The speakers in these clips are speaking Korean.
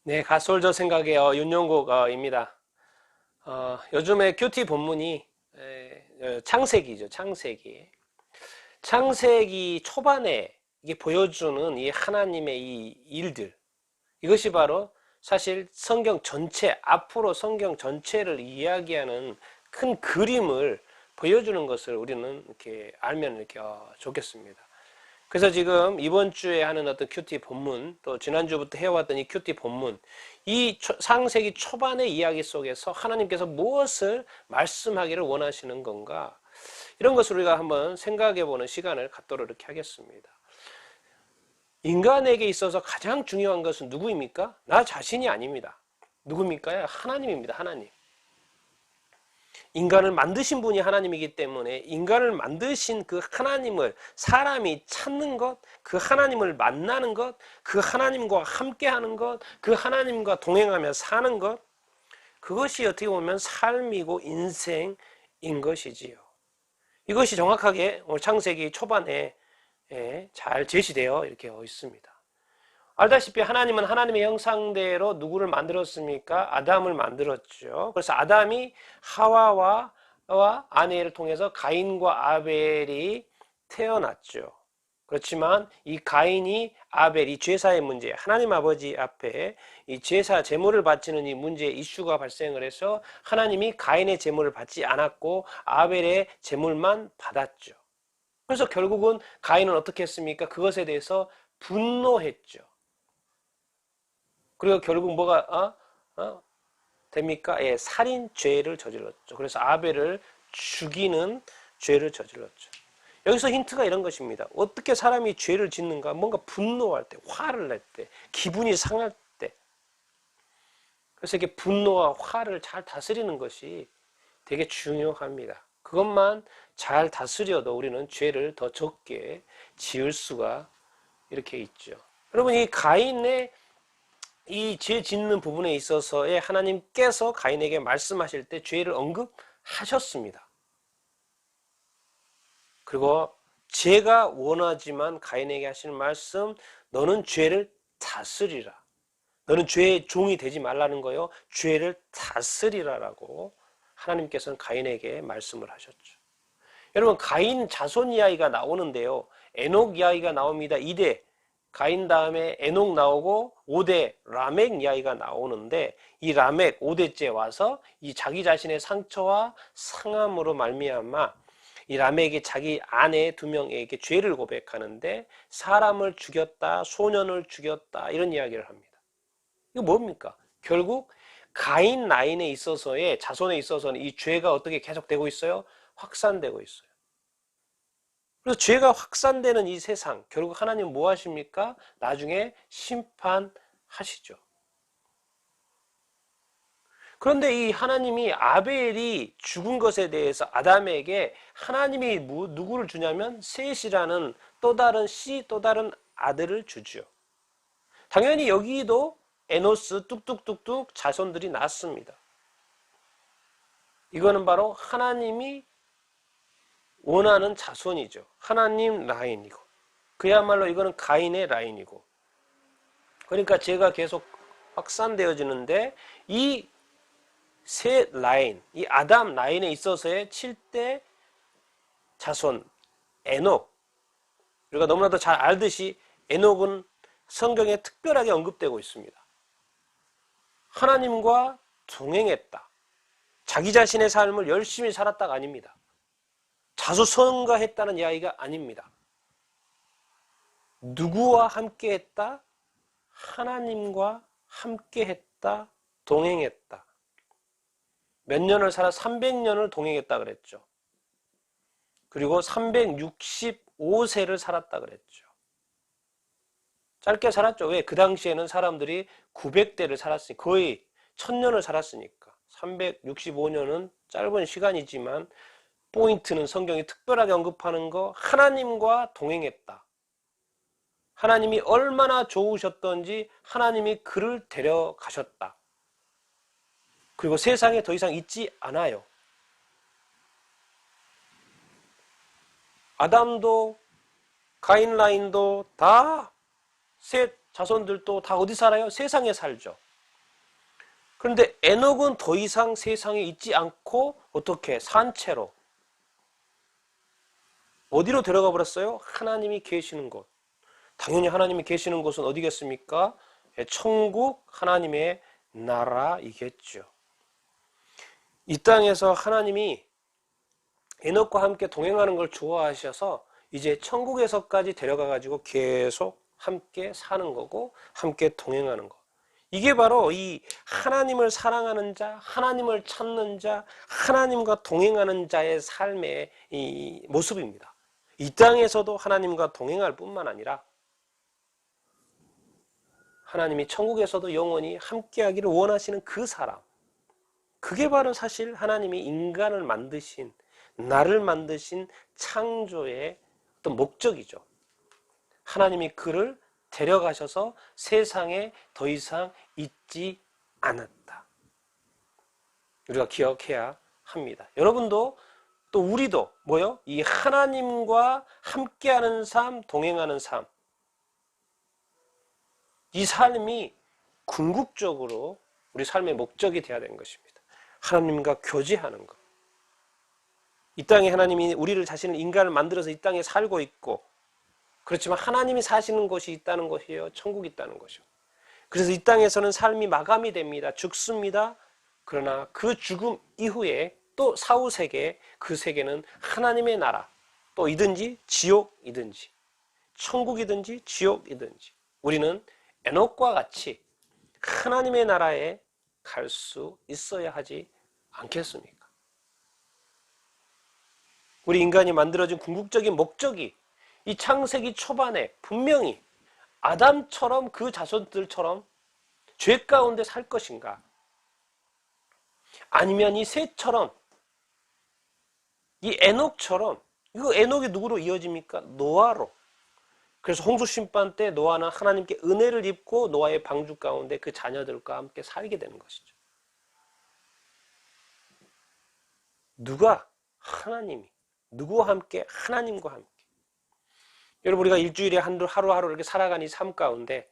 네, 갓솔저 생각해요. 윤용국입니다. 요즘에 큐티 본문이 창세기죠. 창세기. 창세기 초반에 이게 보여주는 이 하나님의 이 일들. 이것이 바로 사실 성경 전체, 앞으로 성경 전체를 이야기하는 큰 그림을 보여주는 것을 우리는 이렇게 알면 이렇게 좋겠습니다. 그래서 지금 이번 주에 하는 어떤 큐티 본문, 또 지난주부터 해왔던 이 큐티 본문, 이 창세기 초반의 이야기 속에서 하나님께서 무엇을 말씀하기를 원하시는 건가? 이런 것을 우리가 한번 생각해 보는 시간을 갖도록 이렇게 하겠습니다. 인간에게 있어서 가장 중요한 것은 누구입니까? 나 자신이 아닙니다. 누굽니까? 하나님입니다. 하나님. 인간을 만드신 분이 하나님이기 때문에 인간을 만드신 그 하나님을 사람이 찾는 것, 그 하나님을 만나는 것, 그 하나님과 함께하는 것, 그 하나님과 동행하며 사는 것, 그것이 어떻게 보면 삶이고 인생인 것이지요. 이것이 정확하게 오늘 창세기 초반에 잘 제시되어 이렇게 있습니다. 알다시피 하나님은 하나님의 형상대로 누구를 만들었습니까? 아담을 만들었죠. 그래서 아담이 하와와 아내를 통해서 가인과 아벨이 태어났죠. 그렇지만 이 가인이 아벨이 제사의 문제, 하나님 아버지 앞에 이 제사 제물을 바치는 이 문제의 이슈가 발생을 해서 하나님이 가인의 제물을 받지 않았고 아벨의 제물만 받았죠. 그래서 결국은 가인은 어떻게 했습니까? 그것에 대해서 분노했죠. 그리고 결국 뭐가 됩니까? 예, 살인죄를 저질렀죠. 그래서 아벨을 죽이는 죄를 저질렀죠. 여기서 힌트가 이런 것입니다. 어떻게 사람이 죄를 짓는가? 뭔가 분노할 때, 화를 낼 때, 기분이 상할 때. 그래서 이렇게 분노와 화를 잘 다스리는 것이 되게 중요합니다. 그것만 잘 다스려도 우리는 죄를 더 적게 지을 수가 이렇게 있죠. 여러분, 이 가인의 이 죄 짓는 부분에 있어서의 하나님께서 가인에게 말씀하실 때 죄를 언급하셨습니다. 그리고 제가 원하지만 가인에게 하시는 말씀, 너는 죄를 다스리라. 너는 죄의 종이 되지 말라는 거요. 죄를 다스리라라고 하나님께서는 가인에게 말씀을 하셨죠. 여러분, 가인 자손 이야기가 나오는데요. 에녹 이야기가 나옵니다. 2대. 가인 다음에 에녹 나오고 5대 라멕 이야기가 나오는데 이 라멕 5대째 와서 이 자기 자신의 상처와 상함으로 말미암아 이 라멕이 자기 아내 2명에게 죄를 고백하는데 사람을 죽였다, 소년을 죽였다 이런 이야기를 합니다. 이거 뭡니까? 결국 가인 라인에 있어서의 자손에 있어서는 이 죄가 어떻게 계속되고 있어요? 확산되고 있어요. 그래서 죄가 확산되는 이 세상, 결국 하나님 뭐 하십니까? 나중에 심판하시죠. 그런데 이 하나님이 아벨이 죽은 것에 대해서 아담에게 하나님이 누구를 주냐면 셋이라는 또 다른 씨, 또 다른 아들을 주죠. 당연히 여기도 에노스 뚝뚝뚝뚝 자손들이 났습니다. 이거는 바로 하나님이 원하는 자손이죠. 하나님 라인이고. 그야말로 이거는 가인의 라인이고. 그러니까 제가 계속 확산되어지는데 이 세 라인, 이 아담 라인에 있어서의 7대 자손 에녹. 우리가 너무나도 잘 알듯이 에녹은 성경에 특별하게 언급되고 있습니다. 하나님과 동행했다. 자기 자신의 삶을 열심히 살았다가 아닙니다. 자수성가했다는 이야기가 아닙니다. 누구와 함께했다? 하나님과 함께했다, 동행했다. 몇 년을 살아 300년을 동행했다 그랬죠. 그리고 365세를 살았다 그랬죠. 짧게 살았죠. 왜? 그 당시에는 사람들이 900대를 살았으니 거의 1000년을 살았으니까. 365년은 짧은 시간이지만 포인트는 성경이 특별하게 언급하는 거 하나님과 동행했다. 하나님이 얼마나 좋으셨던지 하나님이 그를 데려가셨다. 그리고 세상에 더 이상 있지 않아요. 아담도 가인 라인도 다 셋 자손들도 다 어디 살아요? 세상에 살죠. 그런데 에녹은 더 이상 세상에 있지 않고 어떻게 산채로 어디로 데려가 버렸어요? 하나님이 계시는 곳. 당연히 하나님이 계시는 곳은 어디겠습니까? 천국 하나님의 나라이겠죠. 이 땅에서 하나님이 에녹과 함께 동행하는 걸 좋아하셔서 이제 천국에서까지 데려가 가지고 계속 함께 사는 거고 함께 동행하는 거. 이게 바로 이 하나님을 사랑하는 자, 하나님을 찾는 자, 하나님과 동행하는 자의 삶의 이 모습입니다. 이 땅에서도 하나님과 동행할 뿐만 아니라 하나님이 천국에서도 영원히 함께하기를 원하시는 그 사람. 그게 바로 사실 하나님이 인간을 만드신, 나를 만드신 창조의 어떤 목적이죠. 하나님이 그를 데려가셔서 세상에 더 이상 있지 않았다. 우리가 기억해야 합니다. 여러분도 또 우리도 뭐요? 이 하나님과 함께하는 삶, 동행하는 삶. 이 삶이 궁극적으로 우리 삶의 목적이 되어야 되는 것입니다. 하나님과 교제하는 것. 이 땅에 하나님이 우리를 자신을 인간을 만들어서 이 땅에 살고 있고 그렇지만 하나님이 사시는 곳이 있다는 것이에요. 천국이 있다는 것이요. 그래서 이 땅에서는 삶이 마감이 됩니다. 죽습니다. 그러나 그 죽음 이후에 또 사후세계, 그 세계는 하나님의 나라, 또 이든지 지옥이든지 천국이든지 지옥이든지 우리는 에녹과 같이 하나님의 나라에 갈 수 있어야 하지 않겠습니까? 우리 인간이 만들어진 궁극적인 목적이 이 창세기 초반에 분명히 아담처럼 그 자손들처럼 죄 가운데 살 것인가? 아니면 이 셋처럼 이 에녹처럼 이거 에녹이 누구로 이어집니까? 노아로. 그래서 홍수 심판 때 노아는 하나님께 은혜를 입고 노아의 방주 가운데 그 자녀들과 함께 살게 되는 것이죠. 누가? 하나님이. 누구와 함께? 하나님과 함께. 여러분 우리가 일주일에 하루하루 이렇게 살아가는 이 삶 가운데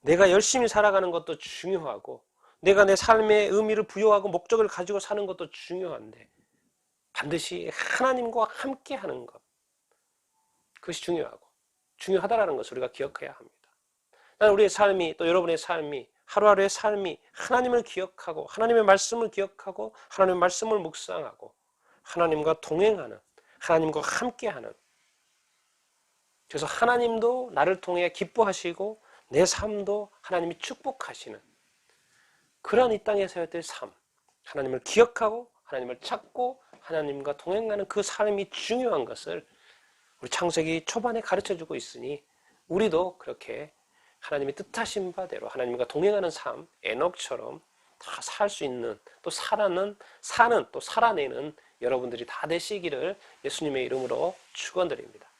내가 열심히 살아가는 것도 중요하고 내가 내 삶의 의미를 부여하고 목적을 가지고 사는 것도 중요한데 반드시 하나님과 함께 하는 것 그것이 중요하다라는 것을 우리가 기억해야 합니다. 나는 우리의 삶이 또 여러분의 삶이 하루하루의 삶이 하나님을 기억하고 하나님의 말씀을 기억하고 하나님의 말씀을 묵상하고 하나님과 동행하는 하나님과 함께하는 그래서 하나님도 나를 통해 기뻐하시고 내 삶도 하나님이 축복하시는 그런 이 땅에서의 삶 하나님을 기억하고 하나님을 찾고 하나님과 동행하는 그 삶이 중요한 것을 우리 창세기 초반에 가르쳐주고 있으니 우리도 그렇게 하나님의 뜻하신 바대로 하나님과 동행하는 삶 에녹처럼 다 살 수 있는 또 사는 또 살아내는 여러분들이 다 되시기를 예수님의 이름으로 축원드립니다.